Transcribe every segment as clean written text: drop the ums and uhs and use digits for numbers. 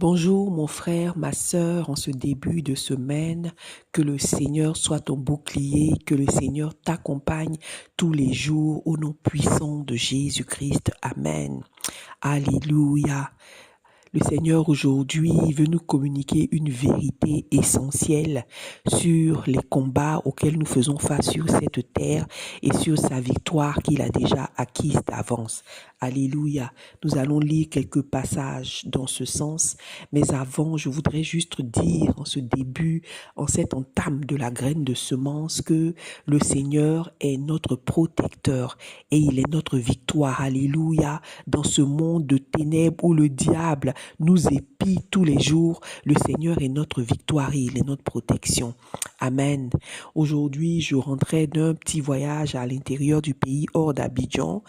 Bonjour mon frère, ma sœur, en ce début de semaine, que le Seigneur soit ton bouclier, que le Seigneur t'accompagne tous les jours au nom puissant de Jésus-Christ. Amen. Alléluia. Le Seigneur aujourd'hui veut nous communiquer une vérité essentielle sur les combats auxquels nous faisons face sur cette terre et sur sa victoire qu'il a déjà acquise d'avance. Alléluia. Nous allons lire quelques passages dans ce sens, mais avant, je voudrais juste dire en ce début, en cette entame de la graine de semence, que le Seigneur est notre protecteur et il est notre victoire. Alléluia. Dans ce monde de ténèbres où le diable nous épie tous les jours, le Seigneur est notre victoire et il est notre protection. Amen. Aujourd'hui, je rentrais d'un petit voyage à l'intérieur du pays, hors d'Abidjan.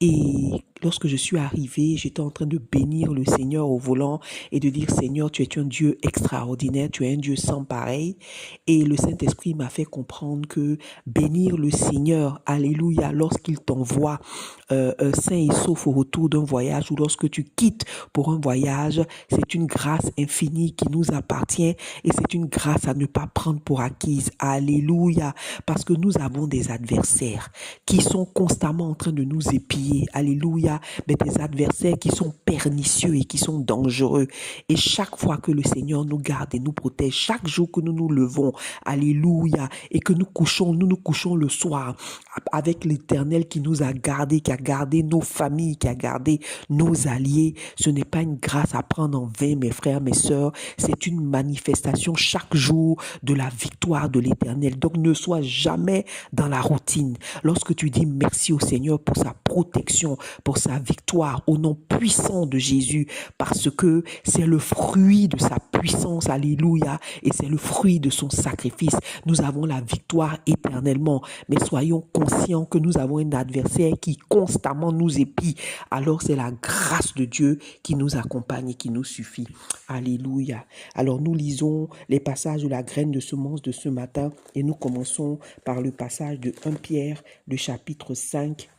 Et lorsque je suis arrivé, j'étais en train de bénir le Seigneur au volant et de dire, Seigneur, tu es un Dieu extraordinaire, tu es un Dieu sans pareil. Et le Saint-Esprit m'a fait comprendre que bénir le Seigneur, alléluia, lorsqu'il t'envoie sain et sauf au retour d'un voyage ou lorsque tu quittes pour un voyage, c'est une grâce infinie qui nous appartient et c'est une grâce à ne pas prendre pour acquise. Alléluia, parce que nous avons des adversaires qui sont constamment en train de nous épier. Alléluia, mais des adversaires qui sont pernicieux et qui sont dangereux. Et chaque fois que le Seigneur nous garde et nous protège, chaque jour que nous nous levons, alléluia, et que nous nous couchons le soir avec l'Éternel qui nous a gardés, qui a gardé nos familles, qui a gardé nos alliés, ce n'est pas une grâce à prendre en vain, mes frères, mes sœurs, c'est une manifestation chaque jour de la victoire de l'Éternel. Donc ne sois jamais dans la routine. Lorsque tu dis merci au Seigneur pour sa protection, pour sa victoire, au nom puissant de Jésus, parce que c'est le fruit de sa puissance, alléluia, et c'est le fruit de son sacrifice. Nous avons la victoire éternellement, mais soyons conscients que nous avons un adversaire qui constamment nous épie. Alors c'est la grâce de Dieu qui nous accompagne et qui nous suffit. Alléluia. Alors nous lisons les passages de la graine de semence de ce matin et nous commençons par le passage de 1 Pierre, le chapitre 5,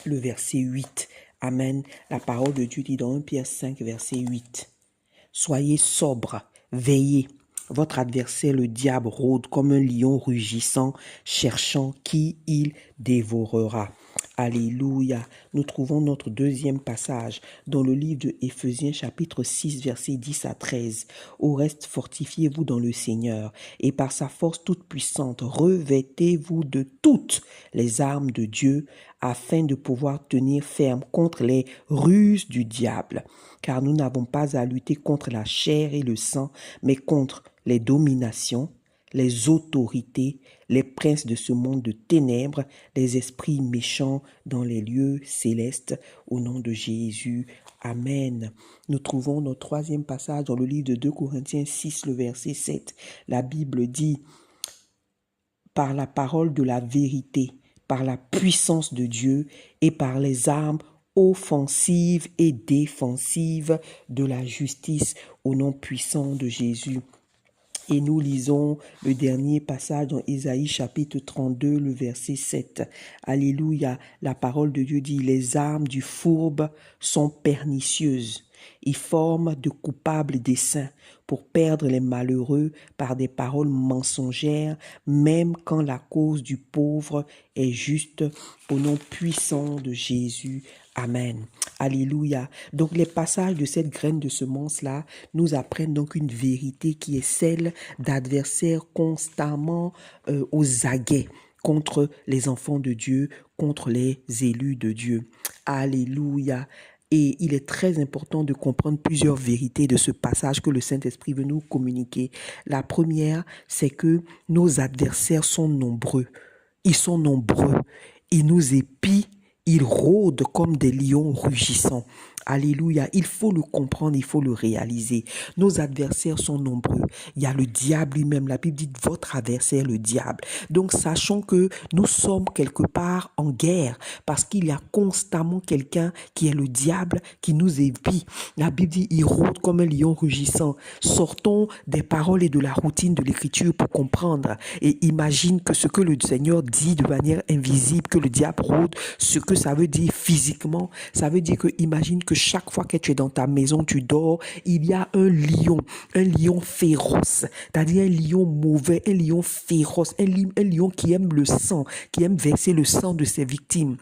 le verset 8. Amen. La parole de Dieu dit dans 1 Pierre 5, verset 8. Soyez sobres, veillez. Votre adversaire, le diable, rôde comme un lion rugissant, cherchant qui il dévorera. Alléluia. Nous trouvons notre deuxième passage dans le livre de Éphésiens chapitre 6 versets 10 à 13. Au reste, fortifiez-vous dans le Seigneur et par sa force toute puissante, revêtez-vous de toutes les armes de Dieu afin de pouvoir tenir ferme contre les ruses du diable. Car nous n'avons pas à lutter contre la chair et le sang, mais contre les dominations, les autorités, les princes de ce monde de ténèbres, les esprits méchants dans les lieux célestes, au nom de Jésus. Amen. Nous trouvons notre troisième passage dans le livre de 2 Corinthiens 6, le verset 7. La Bible dit, par la parole de la vérité, par la puissance de Dieu et par les armes offensives et défensives de la justice, au nom puissant de Jésus. Et nous lisons le dernier passage dans Ésaïe chapitre 32, le verset 7. Alléluia, la parole de Dieu dit, les armes du fourbe sont pernicieuses. Ils forment de coupables desseins pour perdre les malheureux par des paroles mensongères, même quand la cause du pauvre est juste, au nom puissant de Jésus. Amen. Alléluia. Donc les passages de cette graine de semence-là nous apprennent donc une vérité qui est celle d'adversaires constamment aux aguets contre les enfants de Dieu, contre les élus de Dieu. Alléluia. Et il est très important de comprendre plusieurs vérités de ce passage que le Saint-Esprit veut nous communiquer. La première, c'est que nos adversaires sont nombreux. Ils sont nombreux. Ils nous épient. Ils rôdent comme des lions rugissants. Alléluia, il faut le comprendre, il faut le réaliser. Nos adversaires sont nombreux. Il y a le diable lui-même. La Bible dit votre adversaire, le diable. Donc sachons que nous sommes quelque part en guerre parce qu'il y a constamment quelqu'un qui est le diable qui nous épie. La Bible dit il rôde comme un lion rugissant. Sortons des paroles et de la routine de l'écriture pour comprendre et imagine que ce que le Seigneur dit de manière invisible, que le diable rôde, ce que ça veut dire physiquement, ça veut dire que imagine que chaque fois que tu es dans ta maison, tu dors, il y a un lion féroce, c'est-à-dire un lion mauvais, un lion féroce, un lion qui aime le sang, qui aime verser le sang de ses victimes.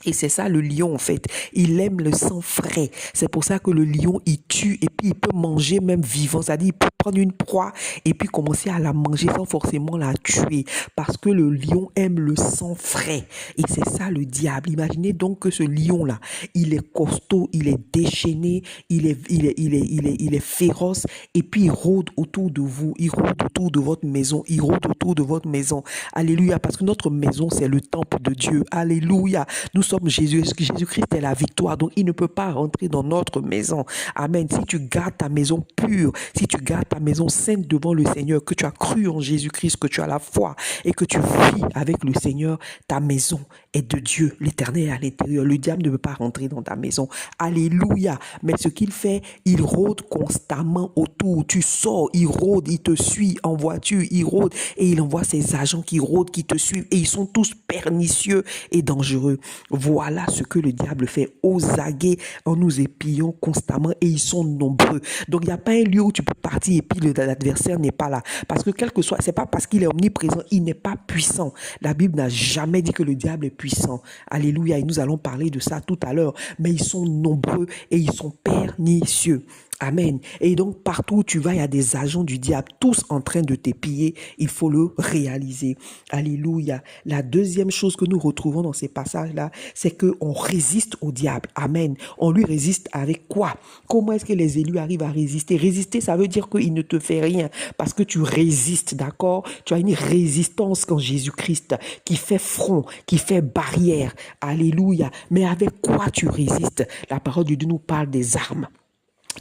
Et c'est ça le lion en fait, il aime le sang frais. C'est pour ça que le lion il tue et puis il peut manger même vivant, c'est-à-dire il peut prendre une proie et puis commencer à la manger sans forcément la tuer parce que le lion aime le sang frais. Et c'est ça le diable. Imaginez donc que ce lion-là, il est costaud, il est déchaîné, il est féroce et puis il rôde autour de vous, il rôde autour de votre maison, il rôde autour de votre maison. Alléluia, parce que notre maison c'est le temple de Dieu. Alléluia. Nous sommes Jésus-Christ est la victoire, donc il ne peut pas rentrer dans notre maison. Amen. Si tu gardes ta maison pure, si tu gardes ta maison sainte devant le Seigneur, que tu as cru en Jésus-Christ, que tu as la foi et que tu vis avec le Seigneur, ta maison est de Dieu. L'Éternel est à l'intérieur. Le diable ne peut pas rentrer dans ta maison. Alléluia. Mais ce qu'il fait, il rôde constamment autour. Tu sors, il rôde, il te suit en voiture, il rôde et il envoie ses agents qui rôdent, qui te suivent et ils sont tous pernicieux et dangereux. Voilà ce que le diable fait aux aguets en nous épiant constamment et ils sont nombreux. Donc il n'y a pas un lieu où tu peux partir et puis l'adversaire n'est pas là. Parce que quel que soit, c'est pas parce qu'il est omniprésent, il n'est pas puissant. La Bible n'a jamais dit que le diable est puissant. Alléluia. Et nous allons parler de ça tout à l'heure. Mais ils sont nombreux et ils sont pernicieux. Amen. Et donc, partout où tu vas, il y a des agents du diable, tous en train de t'épier. Il faut le réaliser. Alléluia. La deuxième chose que nous retrouvons dans ces passages-là, c'est qu'on résiste au diable. Amen. On lui résiste avec quoi? Comment est-ce que les élus arrivent à résister? Résister, ça veut dire qu'il ne te fait rien parce que tu résistes, d'accord? Tu as une résistance en Jésus-Christ qui fait front, qui fait barrière. Alléluia. Mais avec quoi tu résistes? La parole de Dieu nous parle des armes.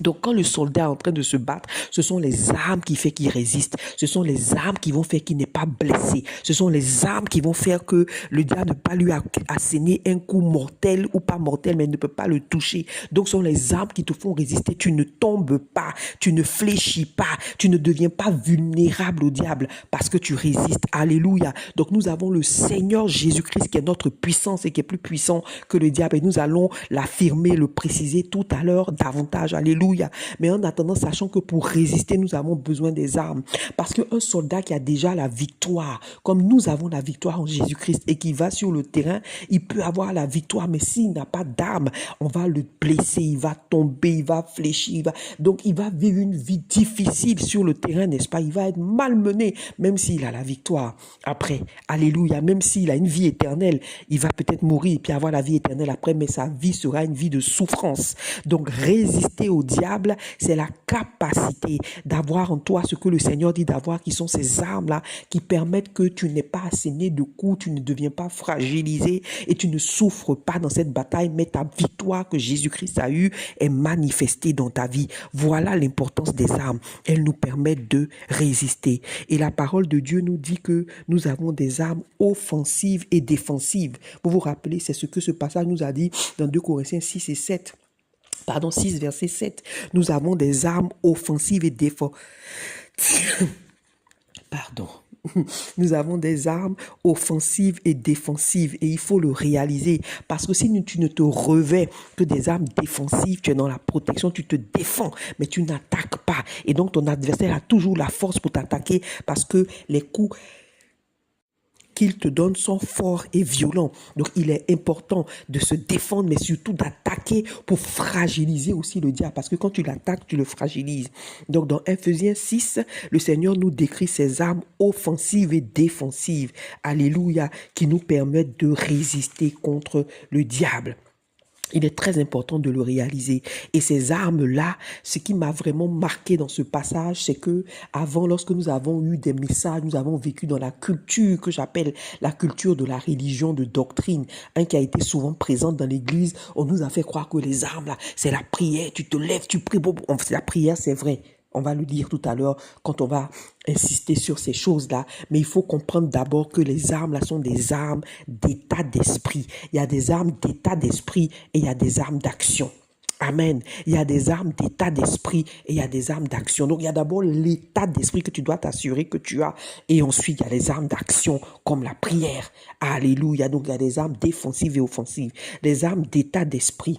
Donc, quand le soldat est en train de se battre, ce sont les armes qui font qu'il résiste. Ce sont les armes qui vont faire qu'il n'est pas blessé. Ce sont les armes qui vont faire que le diable ne peut pas lui asséner un coup mortel ou pas mortel, mais il ne peut pas le toucher. Donc, ce sont les armes qui te font résister. Tu ne tombes pas, tu ne fléchis pas, tu ne deviens pas vulnérable au diable parce que tu résistes. Alléluia. Donc, nous avons le Seigneur Jésus-Christ qui est notre puissance et qui est plus puissant que le diable. Et nous allons l'affirmer, le préciser tout à l'heure davantage. Alléluia. Mais en attendant, sachant que pour résister, nous avons besoin des armes. Parce qu'un soldat qui a déjà la victoire, comme nous avons la victoire en Jésus-Christ et qui va sur le terrain, il peut avoir la victoire, mais s'il n'a pas d'armes, on va le blesser, il va tomber, il va fléchir, donc il va vivre une vie difficile sur le terrain, n'est-ce pas? Il va être malmené, même s'il a la victoire. Après, alléluia, même s'il a une vie éternelle, il va peut-être mourir et puis avoir la vie éternelle après, mais sa vie sera une vie de souffrance. Donc, résister au diable, c'est la capacité d'avoir en toi ce que le Seigneur dit d'avoir, qui sont ces armes-là, qui permettent que tu n'aies pas asséné de coups, tu ne deviens pas fragilisé et tu ne souffres pas dans cette bataille, mais ta victoire que Jésus-Christ a eue est manifestée dans ta vie. Voilà l'importance des armes. Elles nous permettent de résister. Et la parole de Dieu nous dit que nous avons des armes offensives et défensives. Vous vous rappelez, c'est ce que ce passage nous a dit dans 2 Corinthiens 6 et 7. 6, verset 7. Nous avons des armes offensives et défensives. Nous avons des armes offensives et défensives et il faut le réaliser parce que si tu ne te revêts que des armes défensives, tu es dans la protection, tu te défends mais tu n'attaques pas et donc ton adversaire a toujours la force pour t'attaquer parce que les coups qu'il te donne sont forts et violents. Donc, il est important de se défendre, mais surtout d'attaquer pour fragiliser aussi le diable. Parce que quand tu l'attaques, tu le fragilises. Donc, dans Ephésiens 6, le Seigneur nous décrit ses armes offensives et défensives. Alléluia, qui nous permettent de résister contre le diable. Il est très important de le réaliser. Et ces armes-là, ce qui m'a vraiment marqué dans ce passage, c'est que avant, lorsque nous avons eu des messages, nous avons vécu dans la culture que j'appelle la culture de la religion de doctrine, qui a été souvent présente dans l'église. On nous a fait croire que les armes, là, c'est la prière. Tu te lèves, tu pries. Bon, la prière, c'est vrai. On va le dire tout à l'heure quand on va insister sur ces choses-là. Mais il faut comprendre d'abord que les armes là sont des armes d'état d'esprit. Il y a des armes d'état d'esprit et il y a des armes d'action. Amen. Il y a des armes d'état d'esprit et il y a des armes d'action. Donc, il y a d'abord l'état d'esprit que tu dois t'assurer que tu as. Et ensuite, il y a les armes d'action comme la prière. Alléluia. Donc, il y a des armes défensives et offensives. Les armes d'état d'esprit.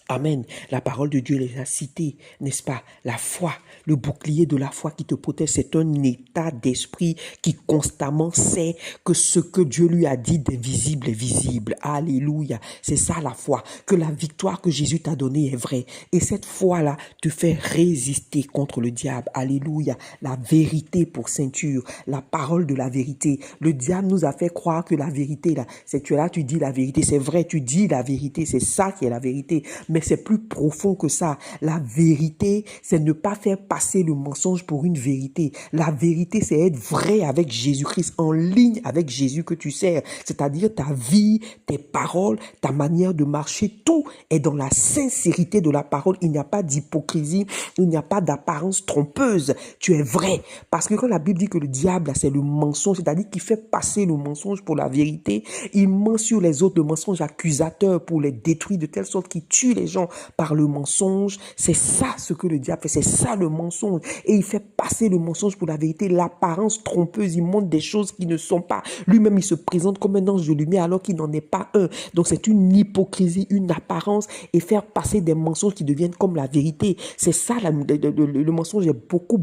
Amen. La parole de Dieu les a cités, n'est-ce pas? La foi, le bouclier de la foi qui te protège, c'est un état d'esprit qui constamment sait que ce que Dieu lui a dit d'invisible est visible. Alléluia. C'est ça la foi, que la victoire que Jésus t'a donnée est vraie. Et cette foi-là te fait résister contre le diable. Alléluia. La vérité pour ceinture, la parole de la vérité. Le diable nous a fait croire que la vérité, là, c'est tu es là, tu dis la vérité. C'est vrai, tu dis la vérité, c'est ça qui est la vérité. Mais c'est plus profond que ça. La vérité, c'est ne pas faire passer le mensonge pour une vérité. La vérité, c'est être vrai avec Jésus-Christ, en ligne avec Jésus que tu sers. C'est-à-dire ta vie, tes paroles, ta manière de marcher, tout est dans la sincérité de la parole. Il n'y a pas d'hypocrisie, il n'y a pas d'apparence trompeuse. Tu es vrai. Parce que quand la Bible dit que le diable, c'est le mensonge, c'est-à-dire qu'il fait passer le mensonge pour la vérité, il ment sur les autres, le mensonge accusateur pour les détruire de telle sorte qu'il tue les gens par le mensonge. C'est ça ce que le diable fait, c'est ça le mensonge. Et il fait passer le mensonge pour la vérité, l'apparence trompeuse, il montre des choses qui ne sont pas. Lui-même, il se présente comme un ange de lumière alors qu'il n'en est pas un. Donc c'est une hypocrisie, une apparence et faire passer des mensonges qui deviennent comme la vérité. C'est ça, le mensonge est beaucoup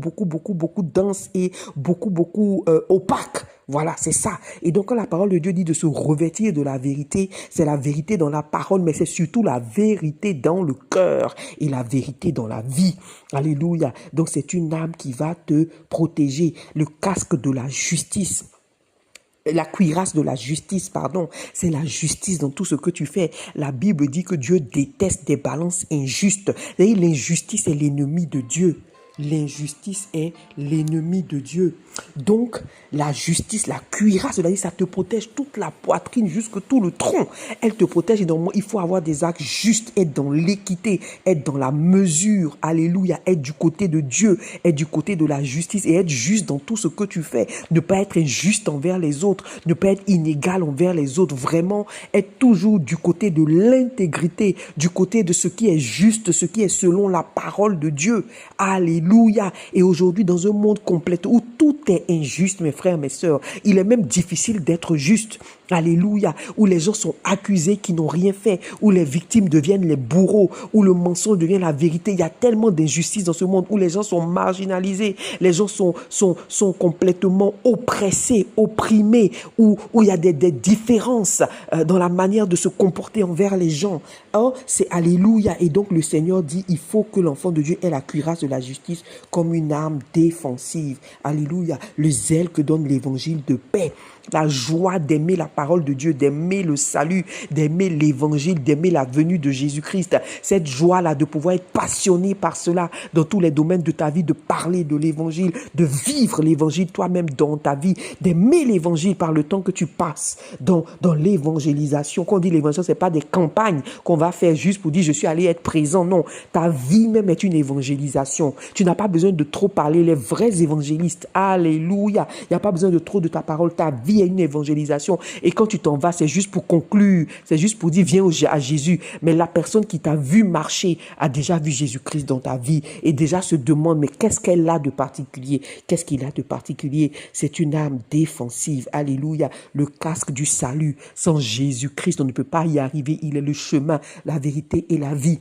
dense et beaucoup opaque. Voilà, c'est ça. Et donc, quand la parole de Dieu dit de se revêtir de la vérité, c'est la vérité dans la parole, mais c'est surtout la vérité dans le cœur et la vérité dans la vie. Alléluia. Donc, c'est une âme qui va te protéger. Le casque de la justice. La cuirasse de la justice, pardon, c'est la justice dans tout ce que tu fais. La Bible dit que Dieu déteste des balances injustes. Et l'injustice est l'ennemi de Dieu. L'injustice est l'ennemi de Dieu. Donc, la justice, la cuirasse, ça te protège toute la poitrine jusque tout le tronc. Elle te protège et donc il faut avoir des actes justes, être dans l'équité, être dans la mesure. Alléluia, être du côté de Dieu, être du côté de la justice et être juste dans tout ce que tu fais. Ne pas être injuste envers les autres, ne pas être inégal envers les autres. Vraiment, être toujours du côté de l'intégrité, du côté de ce qui est juste, ce qui est selon la parole de Dieu. Alléluia. Et aujourd'hui, dans un monde complet où tout est injuste, mes frères, mes sœurs, il est même difficile d'être juste. Alléluia. Où les gens sont accusés qui n'ont rien fait, où les victimes deviennent les bourreaux, où le mensonge devient la vérité. Il y a tellement d'injustice dans ce monde où les gens sont marginalisés, les gens sont complètement oppressés, opprimés, où il y a des différences dans la manière de se comporter envers les gens. Hein? C'est alléluia. Et donc le Seigneur dit, il faut que l'enfant de Dieu ait la cuirasse de la justice comme une arme défensive. Alléluia. Le zèle que donne l'évangile de paix. La joie d'aimer la parole de Dieu, d'aimer le salut, d'aimer l'évangile, d'aimer la venue de Jésus-Christ. Cette joie-là, de pouvoir être passionné par cela dans tous les domaines de ta vie, de parler de l'évangile, de vivre l'évangile toi-même dans ta vie, d'aimer l'évangile par le temps que tu passes dans l'évangélisation. Quand on dit l'évangélisation, c'est pas des campagnes qu'on va faire juste pour dire je suis allé être présent. Non, ta vie même est une évangélisation. Tu n'as pas besoin de trop parler. Les vrais évangélistes, alléluia, il n'y a pas besoin de trop de ta parole. Ta vie est une évangélisation. Et quand tu t'en vas, c'est juste pour conclure. C'est juste pour dire, viens à Jésus. Mais la personne qui t'a vu marcher a déjà vu Jésus-Christ dans ta vie et déjà se demande, mais qu'est-ce qu'elle a de particulier? Qu'est-ce qu'il a de particulier? C'est une âme défensive. Alléluia. Le casque du salut. Sans Jésus-Christ, on ne peut pas y arriver. Il est le chemin, la vérité et la vie.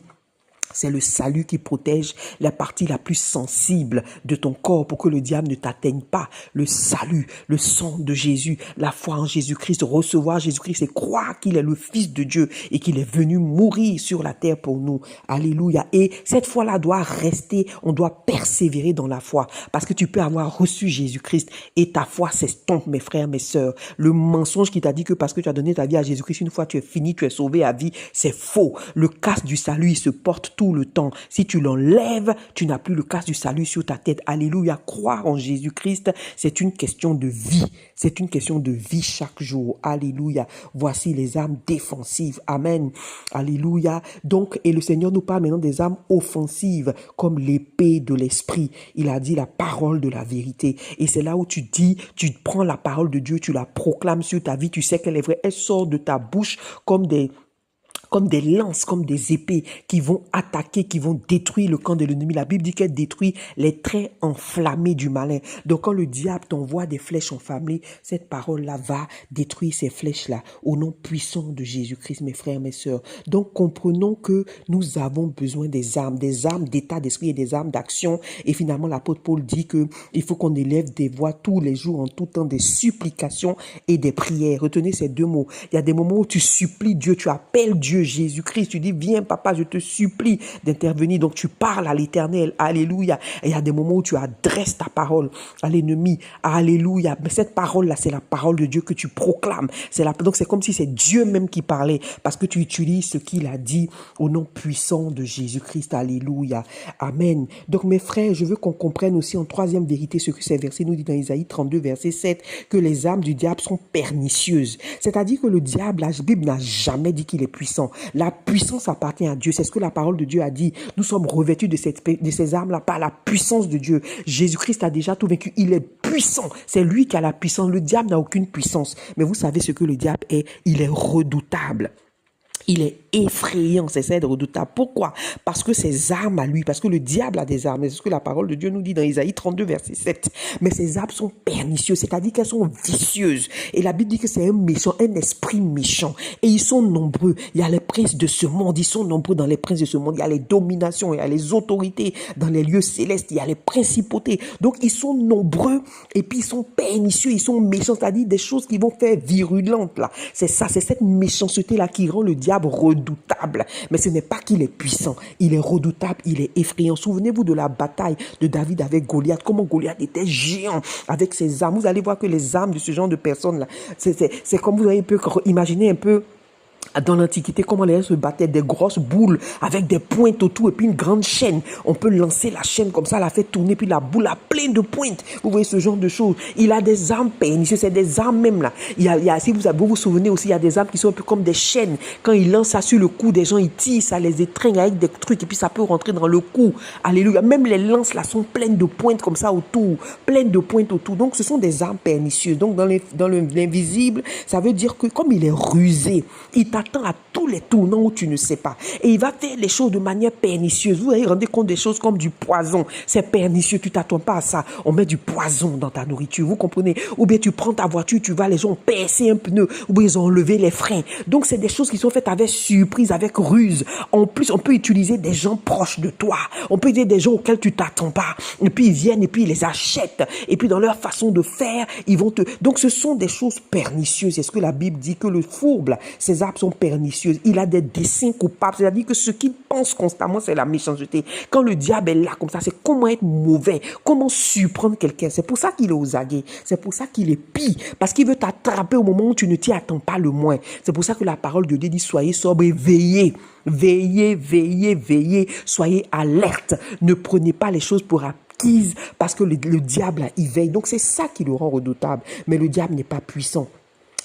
C'est le salut qui protège la partie la plus sensible de ton corps pour que le diable ne t'atteigne pas. Le salut, le sang de Jésus, la foi en Jésus-Christ, recevoir Jésus-Christ et croire qu'il est le Fils de Dieu et qu'il est venu mourir sur la terre pour nous. Alléluia. Et cette foi-là doit rester, on doit persévérer dans la foi parce que tu peux avoir reçu Jésus-Christ et ta foi s'estompe, mes frères, mes sœurs. Le mensonge qui t'a dit que parce que tu as donné ta vie à Jésus-Christ, une fois tu es fini, tu es sauvé à vie, c'est faux. Le casque du salut, il se porte tout le temps. Si tu l'enlèves, tu n'as plus le casque du salut sur ta tête. Alléluia. Croire en Jésus-Christ, c'est une question de vie. C'est une question de vie chaque jour. Alléluia. Voici les armes défensives. Amen. Alléluia. Donc, et le Seigneur nous parle maintenant des armes offensives, comme l'épée de l'esprit. Il a dit la parole de la vérité. Et c'est là où tu dis, tu prends la parole de Dieu, tu la proclames sur ta vie, tu sais qu'elle est vraie. Elle sort de ta bouche comme comme des lances, comme des épées qui vont attaquer, qui vont détruire le camp de l'ennemi. La Bible dit qu'elle détruit les traits enflammés du malin. Donc quand le diable t'envoie des flèches enflammées, cette parole-là va détruire ces flèches-là au nom puissant de Jésus-Christ, mes frères, mes sœurs. Donc comprenons que nous avons besoin des armes d'état d'esprit et des armes d'action. Et finalement, l'apôtre Paul dit que il faut qu'on élève des voix tous les jours, en tout temps, des supplications et des prières. Retenez ces deux mots. Il y a des moments où tu supplies Dieu, tu appelles Dieu, Jésus-Christ, tu dis, viens papa, je te supplie d'intervenir. Donc tu parles à l'Éternel, alléluia. Et il y a des moments où tu adresses ta parole à l'ennemi, alléluia. Mais cette parole-là, c'est la parole de Dieu que tu proclames. Donc c'est comme si c'est Dieu même qui parlait, parce que tu utilises ce qu'il a dit au nom puissant de Jésus-Christ, alléluia. Amen. Donc mes frères, je veux qu'on comprenne aussi en troisième vérité ce que ces versets nous dit dans Isaïe 32, verset 7, que les armes du diable sont pernicieuses. C'est-à-dire que le diable, la Bible n'a jamais dit qu'il est puissant. La puissance appartient à Dieu. C'est ce que la parole de Dieu a dit. Nous sommes revêtus de ces armes-là par la puissance de Dieu. Jésus-Christ a déjà tout vaincu. Il est puissant. C'est lui qui a la puissance. Le diable n'a aucune puissance. Mais vous savez ce que le diable est? Il est redoutable. Il est effrayant, c'est ça, redoutable. Pourquoi? Parce que ses armes à lui, parce que le diable a des armes. C'est ce que la parole de Dieu nous dit dans Isaïe 32, verset 7. Mais ses armes sont pernicieuses, c'est-à-dire qu'elles sont vicieuses. Et la Bible dit que c'est un méchant, un esprit méchant. Et ils sont nombreux. Il y a les princes de ce monde, ils sont nombreux dans les princes de ce monde. Il y a les dominations, il y a les autorités dans les lieux célestes, il y a les principautés. Donc ils sont nombreux et puis ils sont pernicieux, ils sont méchants, c'est-à-dire des choses qui vont faire virulentes là. C'est ça, c'est cette méchanceté-là qui rend le diable redoutable. Mais ce n'est pas qu'il est puissant, il est redoutable, il est effrayant. Souvenez-vous de la bataille de David avec Goliath, comment Goliath était géant avec ses armes. Vous allez voir que les armes de ce genre de personnes-là, c'est comme vous avez pu imaginer un peu dans l'Antiquité, comment les gens se battaient, des grosses boules avec des pointes autour et puis une grande chaîne. On peut lancer la chaîne comme ça, la fait tourner, puis la boule a plein de pointes. Vous voyez ce genre de choses. Il a des armes pernicieuses, c'est des armes même là. Si vous souvenez aussi, il y a des armes qui sont un peu comme des chaînes. Quand il lance ça sur le cou des gens, il tire, ça les étreint avec des trucs et puis ça peut rentrer dans le cou. Alléluia. Même les lances là sont pleines de pointes comme ça autour, pleines de pointes autour. Donc ce sont des armes pernicieuses. Donc dans l'invisible, ça veut dire que comme il est rusé, il t'attend à tous les tournants où tu ne sais pas. Et il va faire les choses de manière pernicieuse. Vous vous rendez compte des choses comme du poison. C'est pernicieux, tu t'attends pas à ça. On met du poison dans ta nourriture, vous comprenez? Ou bien tu prends ta voiture, tu vas, les gens ont percé un pneu, ou bien ils ont enlevé les freins. Donc c'est des choses qui sont faites avec surprise, avec ruse. En plus, on peut utiliser des gens proches de toi. On peut utiliser des gens auxquels tu t'attends pas. Et puis ils viennent et puis ils les achètent. Et puis dans leur façon de faire, ils vont te... Donc ce sont des choses pernicieuses. C'est ce que la Bible dit, que le fourbe, ses arbres sont pernicieuses. Il a des desseins coupables. C'est-à-dire que ce qu'il pense constamment, c'est la méchanceté. Quand le diable est là comme ça, c'est comment être mauvais, comment surprendre quelqu'un. C'est pour ça qu'il est aux aguets. C'est pour ça qu'il est pire. Parce qu'il veut t'attraper au moment où tu ne t'y attends pas le moins. C'est pour ça que la parole de Dieu dit, soyez sobre et veillez. Veillez, veillez, veillez. Soyez alerte. Ne prenez pas les choses pour acquises parce que le diable, là, il veille. Donc c'est ça qui le rend redoutable. Mais le diable n'est pas puissant.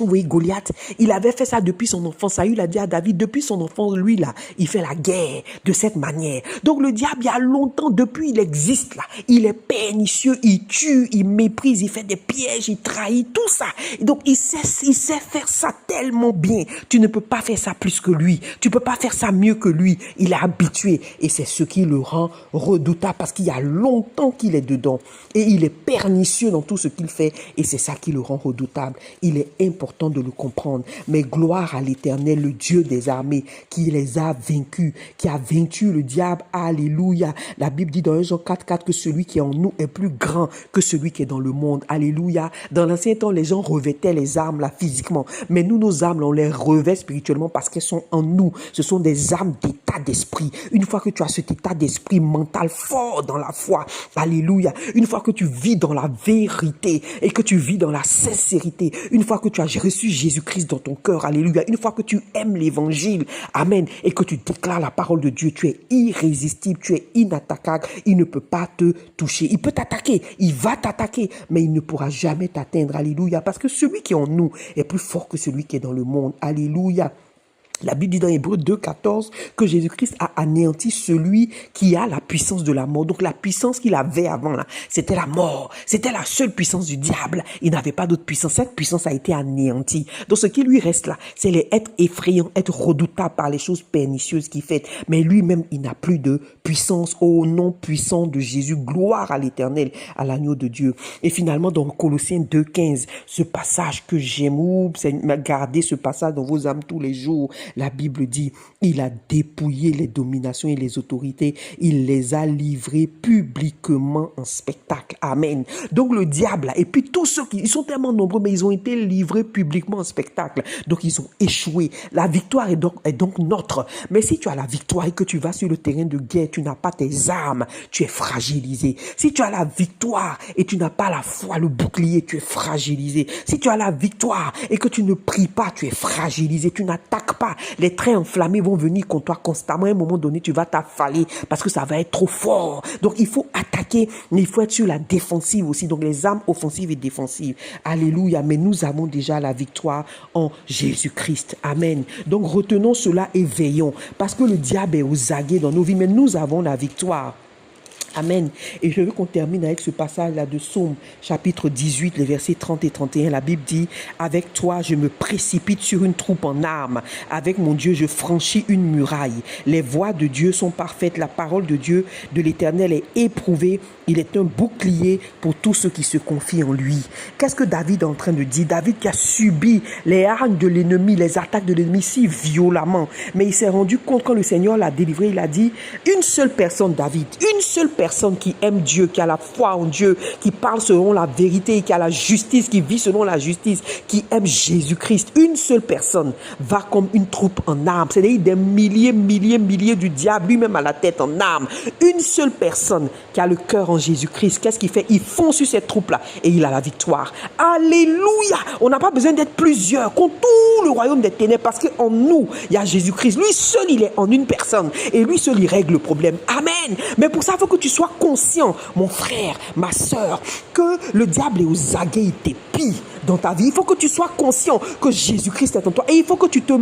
Oui, Goliath, il avait fait ça depuis son enfance. Saül a dit à David, depuis son enfance, lui là, il fait la guerre de cette manière. Donc le diable, il y a longtemps, depuis il existe là, il est pernicieux, il tue, il méprise, il fait des pièges, il trahit, tout ça. Et donc il sait faire ça tellement bien. Tu ne peux pas faire ça plus que lui. Tu peux pas faire ça mieux que lui. Il est habitué et c'est ce qui le rend redoutable parce qu'il y a longtemps qu'il est dedans et il est pernicieux dans tout ce qu'il fait et c'est ça qui le rend redoutable. Il est important de le comprendre. Mais gloire à l'Éternel, le Dieu des armées, qui les a vaincus, qui a vaincu le diable. Alléluia. La Bible dit dans 1 Jean 4:4 que celui qui est en nous est plus grand que celui qui est dans le monde. Alléluia. Dans l'ancien temps, les gens revêtaient les armes là physiquement. Mais nous, nos armes, on les revêt spirituellement parce qu'elles sont en nous. Ce sont des armes d'état d'esprit. Une fois que tu as cet état d'esprit mental fort dans la foi, alléluia. Une fois que tu vis dans la vérité et que tu vis dans la sincérité, une fois que tu as reçu Jésus-Christ dans ton cœur, alléluia, une fois que tu aimes l'évangile, amen, et que tu déclares la parole de Dieu, tu es irrésistible, tu es inattaquable, il ne peut pas te toucher. Il peut t'attaquer, il va t'attaquer, mais il ne pourra jamais t'atteindre, alléluia, parce que celui qui est en nous est plus fort que celui qui est dans le monde, alléluia. La Bible dit dans Hébreux 2,14 que Jésus-Christ a anéanti celui qui a la puissance de la mort. Donc la puissance qu'il avait avant, là, c'était la mort. C'était la seule puissance du diable. Il n'avait pas d'autre puissance. Cette puissance a été anéantie. Donc ce qui lui reste là, c'est être effrayant, être redoutable par les choses pernicieuses qu'il fait. Mais lui-même, il n'a plus de puissance. Au nom puissant de Jésus, gloire à l'Éternel, à l'agneau de Dieu. Et finalement, dans Colossiens 2,15, ce passage que j'aime, gardez ce passage dans vos âmes tous les jours. La Bible dit, il a dépouillé les dominations et les autorités. Il les a livrées publiquement en spectacle. Amen. Donc le diable, et puis tous ceux ils sont tellement nombreux, mais ils ont été livrés publiquement en spectacle. Donc ils ont échoué. La victoire est donc notre. Mais si tu as la victoire et que tu vas sur le terrain de guerre, tu n'as pas tes armes, tu es fragilisé. Si tu as la victoire et tu n'as pas la foi, le bouclier, tu es fragilisé. Si tu as la victoire et que tu ne pries pas, tu es fragilisé. Tu n'attaques pas. Les traits enflammés vont venir contre toi constamment. À un moment donné, tu vas t'affaler parce que ça va être trop fort. Donc, il faut attaquer, mais il faut être sur la défensive aussi. Donc, les armes offensives et défensives. Alléluia. Mais nous avons déjà la victoire en Jésus-Christ. Amen. Donc, retenons cela et veillons. Parce que le diable est aux aguets dans nos vies, mais nous avons la victoire. Amen. Et je veux qu'on termine avec ce passage-là de Psaume, chapitre 18, les versets 30 et 31. La Bible dit, « Avec toi, je me précipite sur une troupe en armes. Avec mon Dieu, je franchis une muraille. Les voies de Dieu sont parfaites. La parole de Dieu, de l'Éternel, est éprouvée. Il est un bouclier pour tous ceux qui se confient en lui. » Qu'est-ce que David est en train de dire? David qui a subi les hargnes de l'ennemi, les attaques de l'ennemi si violemment. Mais il s'est rendu compte quand le Seigneur l'a délivré, il a dit, une seule personne, David, une seule personne qui aime Dieu, qui a la foi en Dieu, qui parle selon la vérité, qui a la justice, qui vit selon la justice, qui aime Jésus-Christ. Une seule personne va comme une troupe en armes. C'est-à-dire des milliers du diable, lui-même à la tête en armes. Une seule personne qui a le cœur en Jésus-Christ. Qu'est-ce qu'il fait? Il fonce sur cette troupe-là et il a la victoire. Alléluia! On n'a pas besoin d'être plusieurs contre tout le royaume des ténèbres parce qu'en nous, il y a Jésus-Christ. Lui seul, il est en une personne et lui seul, il règle le problème. Amen! Mais pour ça, il faut que tu sois conscient, mon frère, ma soeur, que le diable est aux aguets, il t'épie dans ta vie. Il faut que tu sois conscient que Jésus-Christ est en toi et il faut que tu te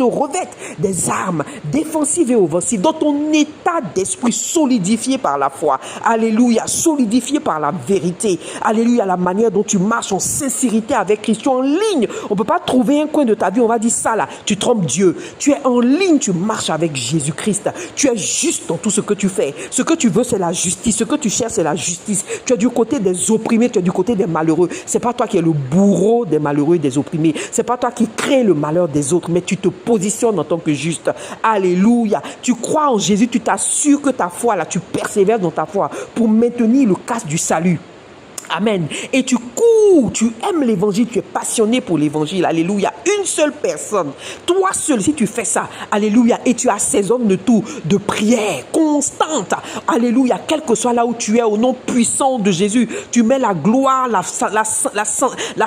revêtes des armes défensives et offensives dans ton état d'esprit solidifié par la foi. Alléluia, solidifié par la vérité. Alléluia, la manière dont tu marches en sincérité avec Christ. Tu es en ligne. On ne peut pas trouver un coin de ta vie, on va dire ça là, tu trompes Dieu. Tu es en ligne, tu marches avec Jésus-Christ. Tu es juste dans tout ce que tu fais. Ce que tu veux, c'est la justice. Ce que tu cherches, c'est la justice. Tu es du côté des opprimés, tu es du côté des malheureux. C'est pas toi qui es le bourreau des malheureux et des opprimés. C'est pas toi qui crée le malheur des autres, mais tu te positionnes en tant que juste. Alléluia. Tu crois en Jésus, tu t'assures que ta foi, là, tu persévères dans ta foi pour maintenir le casque du salut. Amen. Et tu cours, tu aimes l'évangile, tu es passionné pour l'évangile. Alléluia. Une seule personne. Toi seul, si tu fais ça, alléluia, et tu assaisonnes le tout de prière constante. Alléluia. Quel que soit là où tu es, au nom puissant de Jésus, tu mets la gloire, la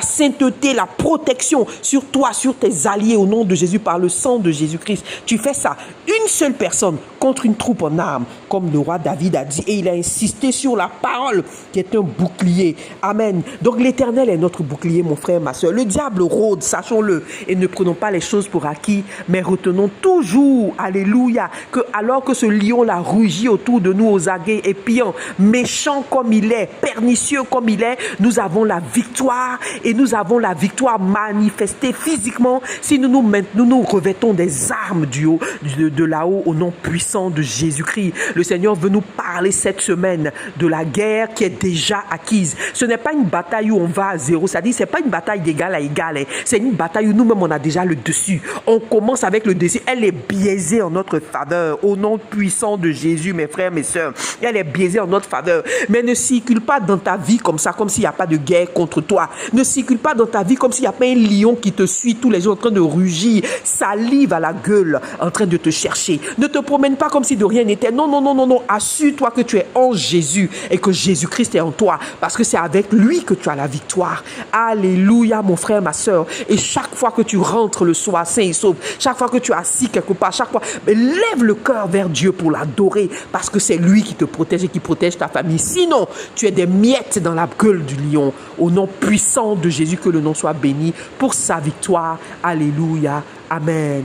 sainteté, la protection sur toi, sur tes alliés au nom de Jésus par le sang de Jésus-Christ. Tu fais ça. Une seule personne contre une troupe en armes, comme le roi David a dit. Et il a insisté sur la parole qui est un bouclier. Amen. Donc l'Éternel est notre bouclier, mon frère, ma soeur. Le diable rôde, sachons-le, et ne prenons pas les choses pour acquis, mais retenons toujours, alléluia, que alors que ce lion-là rugit autour de nous aux aguets, épiant, méchant comme il est, pernicieux comme il est, nous avons la victoire et nous avons la victoire manifestée physiquement si nous nous revêtons des armes du haut, de là-haut au nom puissant de Jésus-Christ. Le Seigneur veut nous parler cette semaine de la guerre qui est déjà acquise. Ce n'est pas une bataille où on va à zéro, c'est-à-dire c'est pas une bataille d'égal à égal, c'est une bataille où nous-mêmes on a déjà le dessus. On commence avec le dessus, elle est biaisée en notre faveur, au nom puissant de Jésus, mes frères, mes sœurs. Elle est biaisée en notre faveur, mais ne circule pas dans ta vie comme ça, comme s'il n'y a pas de guerre contre toi. Ne circule pas dans ta vie comme s'il n'y a pas un lion qui te suit tous les jours en train de rugir, salive à la gueule, en train de te chercher. Ne te promène pas comme si de rien n'était. Non, non, non, non, non. Assure-toi que tu es en Jésus et que Jésus-Christ est en toi, parce que c'est avec lui que tu as la victoire. Alléluia, mon frère, ma soeur. Et chaque fois que tu rentres le soir sain et sauf, chaque fois que tu es assis quelque part, chaque fois, lève le cœur vers Dieu pour l'adorer, parce que c'est lui qui te protège et qui protège ta famille. Sinon, tu es des miettes dans la gueule du lion. Au nom puissant de Jésus, que le nom soit béni pour sa victoire. Alléluia. Amen.